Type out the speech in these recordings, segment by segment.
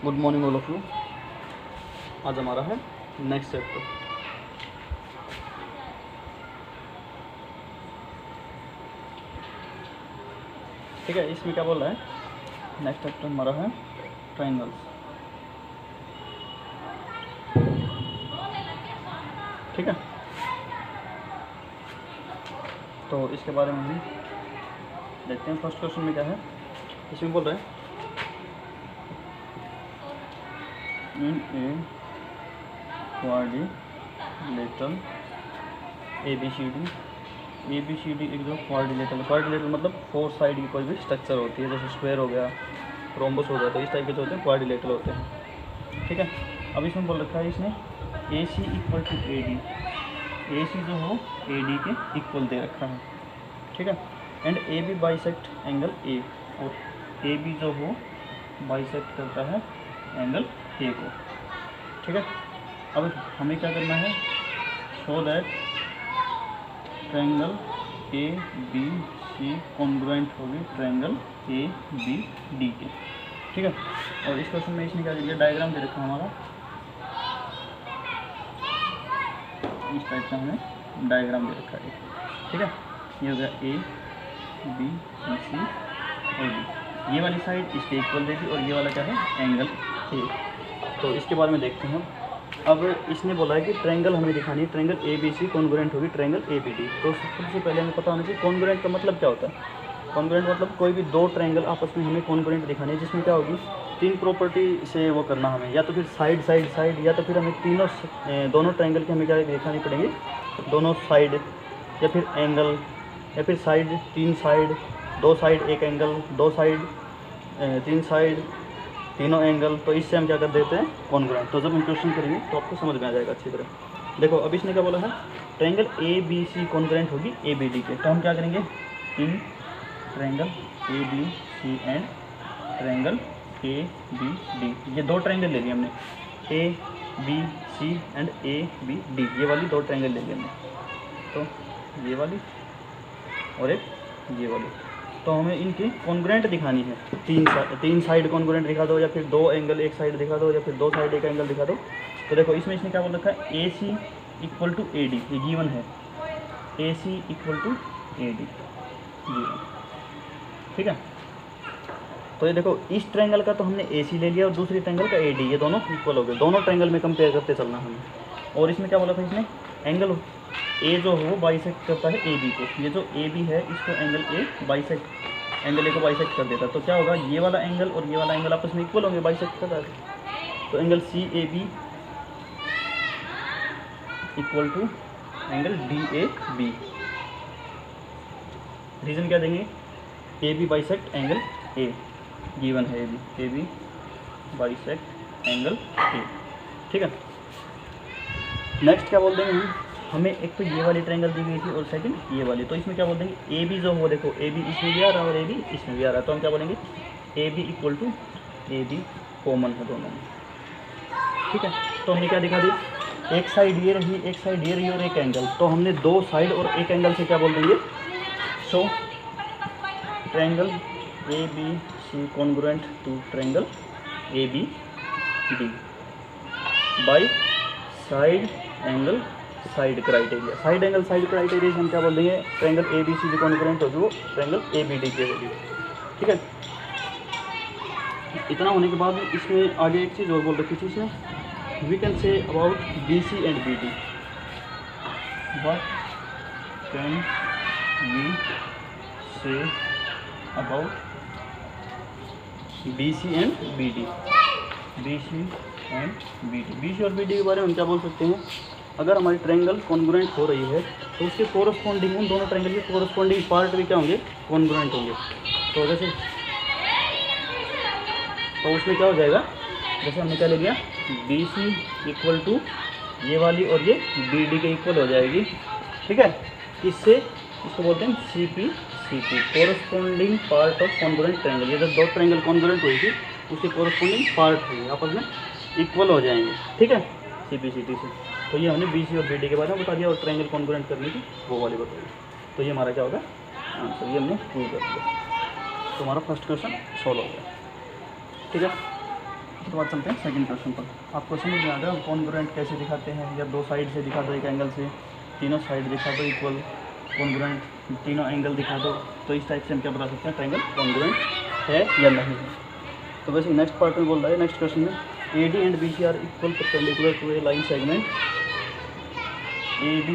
Good morning all of you. आज हमारा है नेक्स्ट चैप्टर। ठीक है, इसमें क्या बोल रहा है, नेक्स्ट चैप्टर हमारा है ट्रायंगल्स। ठीक है, तो इसके बारे में हम देखते हैं। फर्स्ट क्वेश्चन में क्या है, इसमें बोल रहा है in a quadrilateral A B C D एक जो क्वाड्रिलेटरल मतलब 4 साइड की कोई भी स्ट्रक्चर होती है, जैसे स्क्वायर हो गया, रोम्बस हो गया, तो इस टाइप के जो होते हैं क्वाड्रिलेटरल होते हैं। ठीक है, अब इसमें बोल रखा है इसने ए C equal to A D, ए सी जो हो ए डी के इक्वल दे रखा है। ठीक है, and A B bisect angle A, और ए बी जो हो बाइसेक्ट करता है एंगल ए को। ठीक है, अब हमें क्या करना है, show that triangle A B C congruent होगी ट्रायंगल ए बी डी के। ठीक है, और इस क्वेश्चन में इसने क्या दिया, डायग्राम दे रखा है हमारा, इस टाइप का हमें डायग्राम दे रखा है। ठीक है, ये हो गया ए बी सी और डी, ये वाली साइड इसके इक्वल देगी और ये वाला क्या है एंगल ए। तो इसके बारे में देखते हैं हम। अब इसने बोला है कि ट्रायंगल हमें दिखानी है, triangle A B C congruent होगी ट्रायंगल ए बी डी। तो सबसे पहले हमें पता होना चाहिए कॉन्ग्रुएंट का मतलब क्या होता है। कॉन्ग्रुएंट मतलब कोई भी दो ट्रायंगल आपस में हमें कॉन्ग्रुएंट दिखानी है, जिसमें क्या होगी, 3 प्रॉपर्टी से वो करना हमें, या तो फिर साइड साइड साइड, या तो फिर हमें दोनों ट्रायंगल की हमें क्या दिखानी पड़ेंगी, दोनों साइड, या फिर एंगल, या फिर side 3 side, 2 side 1 angle, 2 side 3 side तीनों एंगल। तो इससे हम क्या कर देते हैं कॉन्ग्रुएंट। तो जब हम क्वेश्चन करेंगे तो आपको समझ में आ जाएगा अच्छी तरह। देखो अब इसने क्या बोला है, triangle A B C congruent होगी ए बी डी के। तो हम क्या करेंगे, in triangle A B C and triangle A B D, ये 2 ट्रायंगल ले लिए हमने, A B C and A B D, ये वाली 2 ट्रायंगल ले लिए हमने। तो ये वाली और एक ये वाली, तो हमें इनकी कॉन्ग्रुएंट दिखानी है। 3 साइड कॉन्ग्रुएंट दिखा दो, या फिर 2 एंगल एक साइड दिखा दो, या फिर 2 साइड एक एंगल दिखा दो। तो देखो इसमें इसने क्या बोल रखा है, A C equal to A D, ये गिवन है, A C equal to A D given. ठीक है, तो ये देखो इस ट्रायंगल का तो हमने ए सी ले लिया और दूसरी ट्रायंगल का ए डी, ये दोनों इक्वल हो गए, दोनों ट्रायंगल में कंपेयर करते चलना हमें। और इसमें क्या बोला था इसने, एंगल ए जो हो बाइसेक्ट करता है ए बी को, ये जो ए बी है इसको एंगल ए बाइसेक्ट, एंगल ए को बाइसेक्ट कर देता है। तो क्या होगा, ये वाला एंगल और ये वाला एंगल आपस में इक्वल होंगे, बाइसेक्ट कर रहा है। तो angle C A B equal to angle D A B. Reason क्या देंगे, A B bisect angle A, given है A B bisect angle A. ठीक है, नेक्स्ट क्या बोल देंगे हमें एक तो ये वाली ट्रायंगल दी गई थी और सेकंड ये वाली। तो इसमें क्या बोल देंगे, ए बी जो हो, देखो ए बी इसमें भी आ रहा है और ए बी इसमें भी आ रहा है, तो हम क्या बोलेंगे, A B equal to A B common है दोनों में। ठीक है, तो हमने क्या दिखा दी, एक साइड ये रही, एक साइड ये रही और एक एंगल। तो हमने 2 साइड और एक एंगल से क्या बोल देंगे, so triangle A B C congruent to triangle A B D by side angle side criteria. Side angle side criteria हम क्या बोल देंगे, ट्रायंगल ए बी सी जो कॉन्ग्रुएंट होगी वो ट्रायंगल ए बी डी के होगी। ठीक है, इतना होने के बाद इसमें आगे एक चीज़ और बोल रखी थी इसमें, we can say about B C and B D, what can we say about B C and B D, B C and B D. B C और बी डी के बारे में हम क्या बोल सकते हैं, अगर हमारी ट्रायंगल कॉन्ग्रुएंट हो रही है तो उसके कोरस्पॉन्डिंग, उन दोनों ट्रायंगल के कोरस्पॉन्डिंग पार्ट भी क्या होंगे, कॉन्ग्रुएंट होंगे। तो जैसे तो उसमें क्या हो जाएगा, जैसे हमने क्या ले लिया, बी सी इक्वल टू ये वाली और ये बी डी के इक्वल हो जाएगी। ठीक है, इससे इसको बोलते हैं C P, corresponding part of congruent triangle. ये जब 2 ट्रायंगल कॉन्ग्रुएंट हुई थी उसके कोरस्पॉन्डिंग पार्ट हुए आपस में इक्वल हो जाएंगे। ठीक है, सी पी सी टी से। तो ये हमने बी सी और बी डी के बारे में बता दिया और ट्रायंगल कॉन्ग्रुएंट करनी थी वो वाली बताई। तो ये हमारा क्या होगा आंसर, ये हमने प्रूव कर दिया। तो हमारा फर्स्ट क्वेश्चन सॉल्व हो गया। ठीक है। उसके बाद चलते हैं सेकंड क्वेश्चन पर। आपको समझ में आ गया कॉन्ग्रुएंट कैसे दिखाते हैं, या दो साइड से दिखा दो एक एंगल से, तीनों साइड दिखा दो इक्वल, कॉन्ग्रुएंट तीनों एंगल दिखा दो, तो इस टाइप से हम क्या बता सकते हैं ट्रायंगल कॉन्ग्रुएंट है या नहीं है। तो वैसे नेक्स्ट पार्ट में बोल रहा है, नेक्स्ट क्वेश्चन में AD and BC are equal perpendicular to a line segment, AD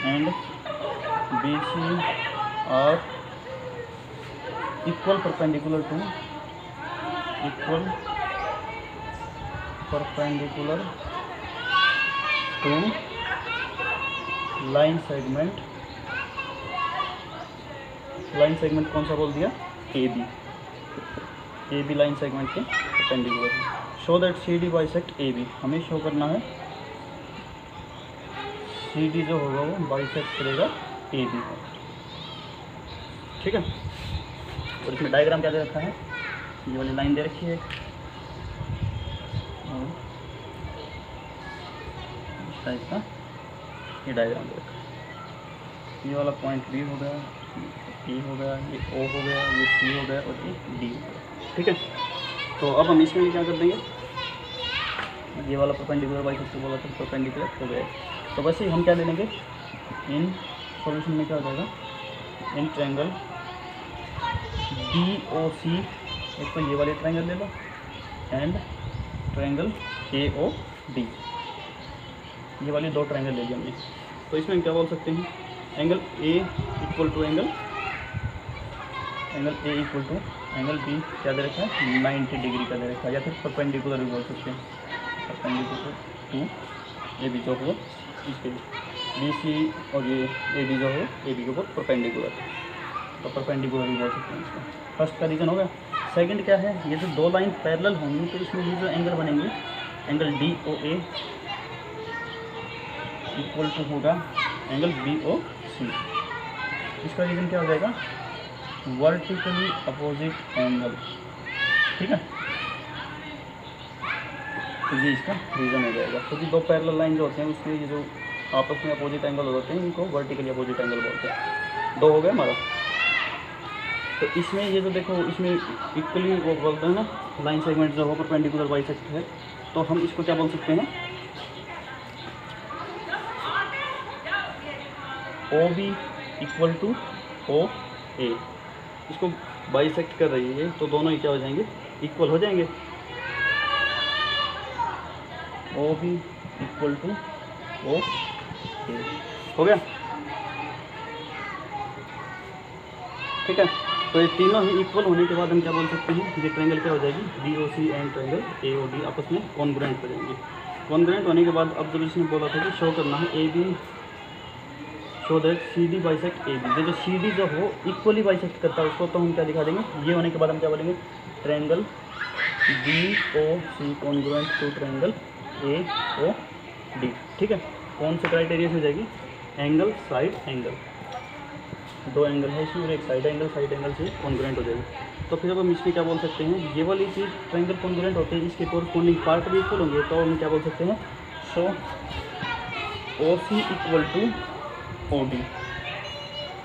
and BC are equal perpendicular to line segment. Line segment कौन सा बोल दिया, AB लाइन सेगमेंट के परपेंडिकुलर है। Show that CD bisect AB, हमें show करना है CD जो होगा वो बाइसेक्ट करेगा AB को, ठीक है। और इसमें डायग्राम क्या दे रखा है, ये वाली लाइन दे रखी है और इस टाइप का ये डायग्राम दे रखा है। ये वाला पॉइंट B हो गया, E हो गया, ये O हो गया, ये C हो गया और ये D हो गया, ठीक है। तो अब हम इसमें क्या कर देंगे, ये वाला परपेंडिकुलर बाइसेक्ट बोला था परपेंडिकुलर हो गया। तो वैसे ही हम क्या ले लेंगे, इन सॉल्यूशन में क्या हो जाएगा, इन ट्रायंगल DOC, एक तो ये वाले ट्रायंगल ले लो, एंड ट्रायंगल AOD, ये वाले दो ट्रायंगल ले लिए हमने। तो इसमें हम क्या बोल सकते हैं, angle A equal to angle A equal to angle B क्या दे रखा है, 90 डिग्री का दे रखा है, या फिर परपेंडिकुलर भी बोल सकते हैं, परपेंडिकुलर टू AB जो हो इसके BC और ये AD जो हो AB के ऊपर परपेंडिकुलर, तो परपेंडिकुलर भी बोल सकते हैं इसको। फर्स्ट का रीजन हो गया। सेकंड क्या है, ये जो दो लाइन पैरेलल होंगी तो इसमें ये जो एंगल बनेंगे, एंगल DOA इक्वल टू होगा एंगल BOC। इसका रीज़न क्या हो जाएगा, वर्टिकली अपोजिट एंगल, ठीक है। तो ये इसका रीज़न हो जाएगा, क्योंकि दो पैरेलल लाइन जो होते हैं उसके ये जो आपस में अपोजिट एंगल होते हैं इनको वर्टिकली अपोजिट एंगल बोलते हैं। दो हो गए हमारा। तो इसमें ये जो देखो इसमें इक्वली वो बोलते हैं ना, लाइन सेगमेंट जो हो परपेंडिकुलर बाइसेक्ट है, तो हम इसको क्या बोल सकते हैं, OB इक्वल टू OA। इसको बाइसेक्ट कर रही है तो दोनों ही क्या हो जाएंगे, इक्वल हो जाएंगे। OB इक्वल टू OA हो गया, ठीक है। तो ये तीनों ही इक्वल होने के बाद हम क्या बोल सकते हैं, ये ट्रायंगल क्या हो जाएगी, DOC एंड ट्रायंगल AOD आपस में कॉन्ग्रुएंट हो जाएंगे। कॉन्ग्रुएंट होने के बाद अब जब इसने बोला था कि शो करना है AB, show that CD bisect AB, जो CD जो हो इक्वली बाइसेक्ट करता है उसको तो हम क्या दिखा देंगे, ये होने के बाद हम क्या बोलेंगे, triangle DOC congruent to triangle AOD, ठीक है। कौन से क्राइटेरिया से हो जाएगी, एंगल साइड एंगल, दो एंगल है इसमें और एक साइड एंगल से कॉन्ग्रुएंट हो जाएगी। तो फिर अब हम इसमें क्या बोल सकते हैं, ये वाली चीज़ ट्रायंगल कॉन्ग्रुएंट होते हैं, इसके कोरस्पॉन्डिंग पार्ट भी इक्वल होंगे, तो हम क्या बोल सकते हैं, सो OC इक्वल टू OD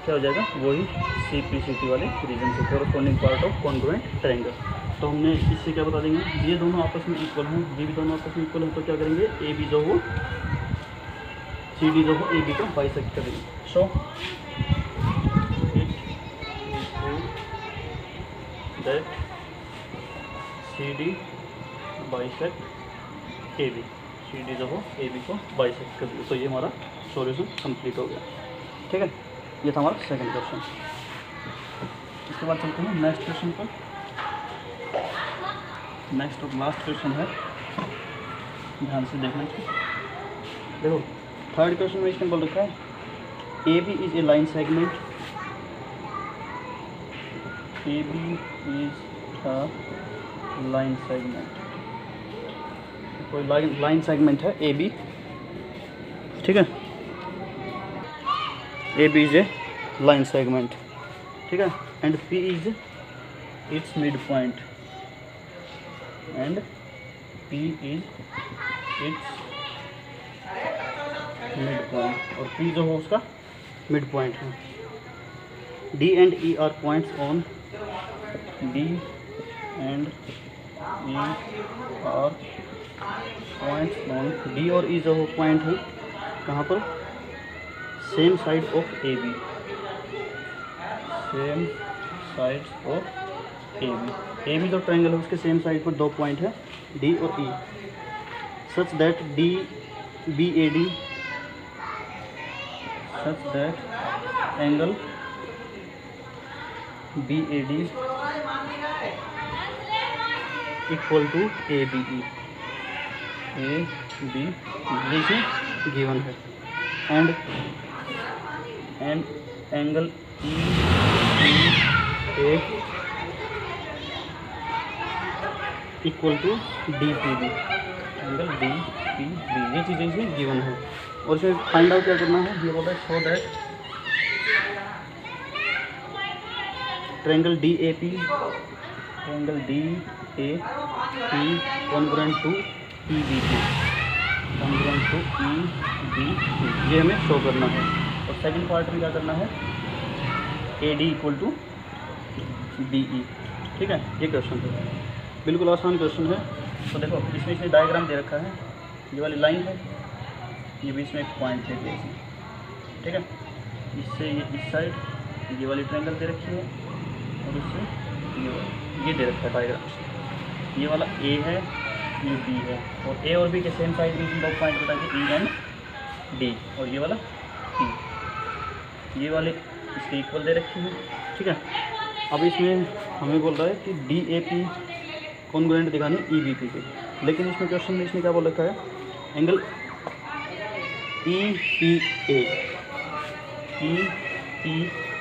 क्या हो जाएगा, वही CPCT वाले रीजन से corresponding part of congruent triangle. तो हमने इससे क्या बता देंगे, ये दोनों आपस में इक्वल हैं, ये भी दोनों आपस में इक्वल हैं, तो क्या करेंगे, AB जो हो CD जो हो AB को बाइसेक्ट करेंगे। So that CD bisect AB, CD जो हो AB को बाइसेक्ट कर दिया। तो ये हमारा सॉल्यूशन कंप्लीट हो गया, ठीक है। ये था हमारा सेकंड क्वेश्चन। इसके बाद चलते हैं नेक्स्ट क्वेश्चन पर। नेक्स्ट और लास्ट क्वेश्चन है, ध्यान से देखना। देखो थर्ड क्वेश्चन में इसने बोल रखा है, AB is a line segment, AB is a line segment, कोई लाइन सेगमेंट है AB, ठीक है। AB is a line segment, ठीक है, and P is its mid point, and P is its mid point, और P जो हो उसका मिड पॉइंट है। D and E are points on D and E और पॉइंट ऑन डी और ई जो पॉइंट है कहाँ पर, same side of A B, same side of A B जो ट्रायंगल है उसके सेम साइड पर दो पॉइंट है डी और E, such that D B A D, such that angle B A D equal to A B E, A B जैसे given है, and angle E A equal to D P B, angle D P B, ये चीज़ें इसे given है। और इसे find out क्या करना है, ये बोला है show that triangle D A P, triangle D A P congruent to E B P, congruent to E B P, ये हमें शो करना है। और सेकंड पार्ट में क्या करना है, A D equal to B E, ठीक है। ये क्वेश्चन है, बिल्कुल आसान क्वेश्चन है। तो देखो इसमें इसने डायग्राम दे रखा है, ये वाली लाइन है, ये बीच में एक पॉइंट दे दिया इसमें, ठीक है। इससे ये इस साइड ये वाली ट्रायंगल दे रखी है, और इससे ये दे रखा है डायग्राम, ये वाला ए है, ये बी है, और ए और बी के सेम साइड में दो पॉइंट बता के ई एंड डी, और ये वाला ई, ये वाले इसके इक्वल दे रखी है, ठीक है। अब इसमें हमें बोल रहा है कि डी ए पी कॉन्ग्रुएंट दिखाने ई बी पी के, लेकिन इसमें क्वेश्चन में इसने क्या बोल रखा है, एंगल ई पी ए, ई पी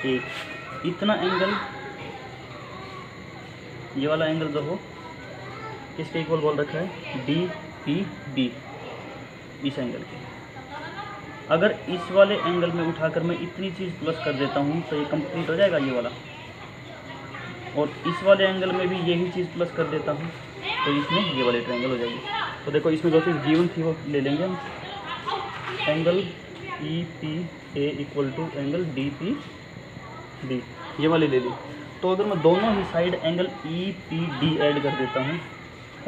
ए, इतना एंगल, ये वाला एंगल जो हो किसके इक्वल बोल रखा है, डी पी बी, इस एंगल के। अगर इस वाले एंगल में उठाकर मैं इतनी चीज़ प्लस कर देता हूँ तो ये कंप्लीट हो जाएगा ये वाला, और इस वाले एंगल में भी यही चीज़ प्लस कर देता हूँ तो इसमें ये वाली ट्रायंगल हो जाएगी। तो देखो इसमें जो चीज़ गिवन थी वो ले लेंगे हम, angle E P A equal to angle D P D, ये वाली ले ली। तो अगर मैं दोनों ही side angle E P D add कर देता हूँ,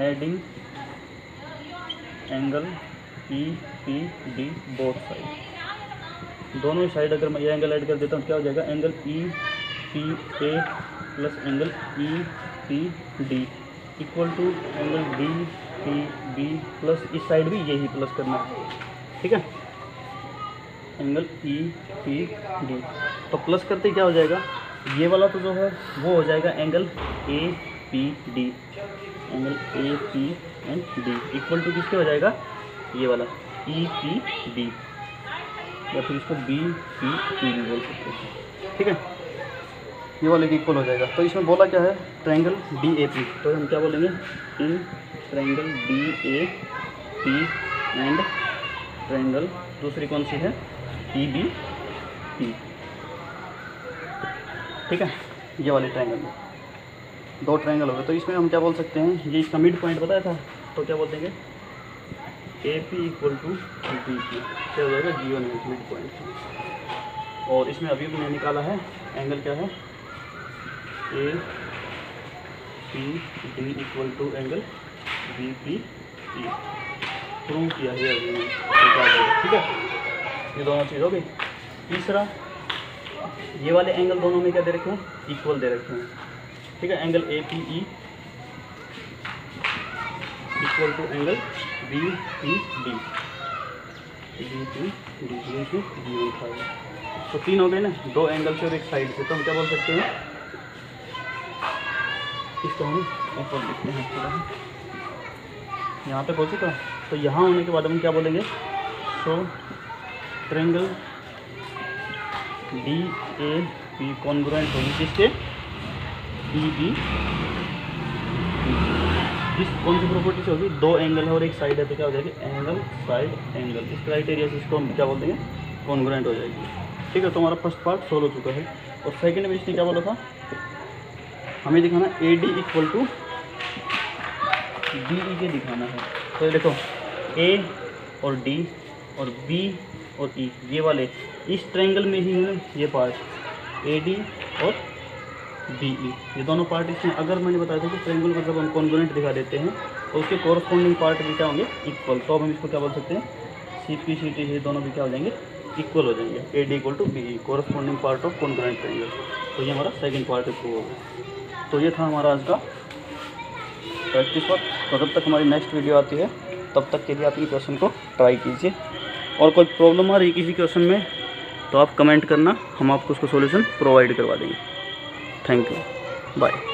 adding angle E P D both side, दोनों ही साइड अगर मैं ये एंगल ऐड कर देता हूँ क्या हो जाएगा, angle E P A plus angle E P D equal to angle D P B plus इस साइड भी यही प्लस करना है, ठीक है, एंगल ई पी डी। तो प्लस करते क्या हो जाएगा, ये वाला तो जो है वो हो जाएगा angle A P D, angle A P and D equal to किसके हो जाएगा, ये वाला ई पी डी, या फिर इसको बी पी टी भी बोल सकते हैं, ठीक है, ये वाले की इक्वल हो जाएगा। तो इसमें बोला क्या है, ट्रायंगल डी ए पी, तो हम क्या बोलेंगे, in triangle D A P and triangle दूसरी कौन सी है, ई बी पी, ठीक है। ये वाले ट्रायंगल में दो ट्रायंगल हो गए, तो इसमें हम क्या बोल सकते हैं, ये इसका मिड पॉइंट बताया था, तो क्या बोल देंगे, A P equal to B P, क्या हो जाएगा, G1 है मिड पॉइंट। और इसमें अभी मैंने निकाला है एंगल क्या है, A P D equal to angle B P E, prove किया है अभी मैंने, ठीक है। ये दोनों चीज़ हो गई। तीसरा, ये वाले एंगल दोनों में क्या दे रखे हैं, इक्वल दे रखे हैं, ठीक है, angle A P E equal to angle B P D, B P D था। तो तीन हो गए ना, दो एंगल से और एक साइड से, तो हम क्या बोल सकते हैं, इसको हम ऊपर लिखते हैं थोड़ा, यहाँ पे पहुँचे तो यहाँ होने के बाद हम क्या बोलेंगे, so triangle D A P congruent होगी किसके, ई बी, इस कौन सी प्रॉपर्टी से होगी, दो एंगल है और एक साइड है तो क्या हो जाएगी, एंगल साइड एंगल, इस क्राइटेरिया से इसको हम क्या बोल देंगे, कॉन्ग्रुएंट हो जाएगी, ठीक है। तो हमारा फर्स्ट पार्ट सोल्व हो चुका है। और सेकंड में इसने क्या बोला था, हमें दिखाना A D equal to D E के दिखाना है। तो देखो ए और डी और बी और ई, ये वाले इस ट्रायंगल में ही है ये पार्ट, ए डी और BE, ये दोनों पार्ट इसमें अगर मैंने बताया था कि ट्रायंगल को जब हम कॉन्ग्रुएंट दिखा देते हैं तो उसके कॉरस्पॉन्डिंग पार्ट भी क्या होंगे, इक्वल। तो अब हम इसको क्या बोल सकते हैं, CP CT ये दोनों भी क्या हो जाएंगे, इक्वल हो जाएंगे। AD = BE, corresponding part of congruent triangle. तो ये हमारा सेकंड पार्ट प्रूव होगा। तो ये था हमारा आज का प्रैक्टिस वर्क। तो जब तक हमारी नेक्स्ट वीडियो आती है तब तक के लिए आप ये क्वेश्चन को ट्राई कीजिए, और कोई प्रॉब्लम आ रही है किसी क्वेश्चन में तो आप कमेंट करना, हम आपको उसको सॉल्यूशन प्रोवाइड करवा देंगे। Thank you, bye.